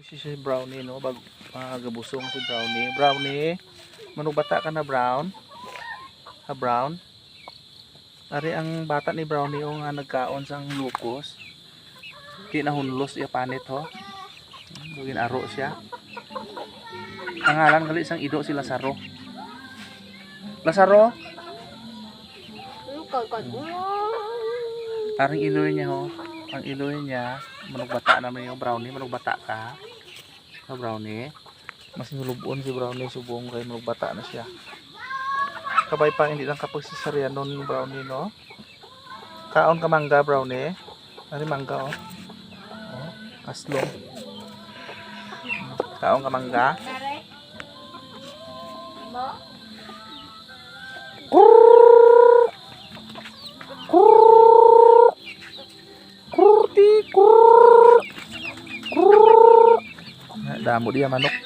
Busy si Brownie, no? Gabusong si Brownie. Brownie, manong bata ka na, Brown? Ha, Brown? Ari ang bata ni Brownie o nga nagkaon sang lukos. Di nahunlos iya panit ho. Bugin aro siya. Ang ngalan gali sang ido si Lazaro. Lazaro? Aring iloy niya ho. Ang iloy niya, manugbata naman yung Brownie, manugbata ka. Sa Brownie. Mas nulubon si Brownie subong kay manugbata na siya. Kabay pa hindi lang kapag si Sarianon ni Brownie, no? Kaon ka mangga, Brownie. Ari mangga, oh. Oh, aslong. Kaon ka mangga. Damo dia manok.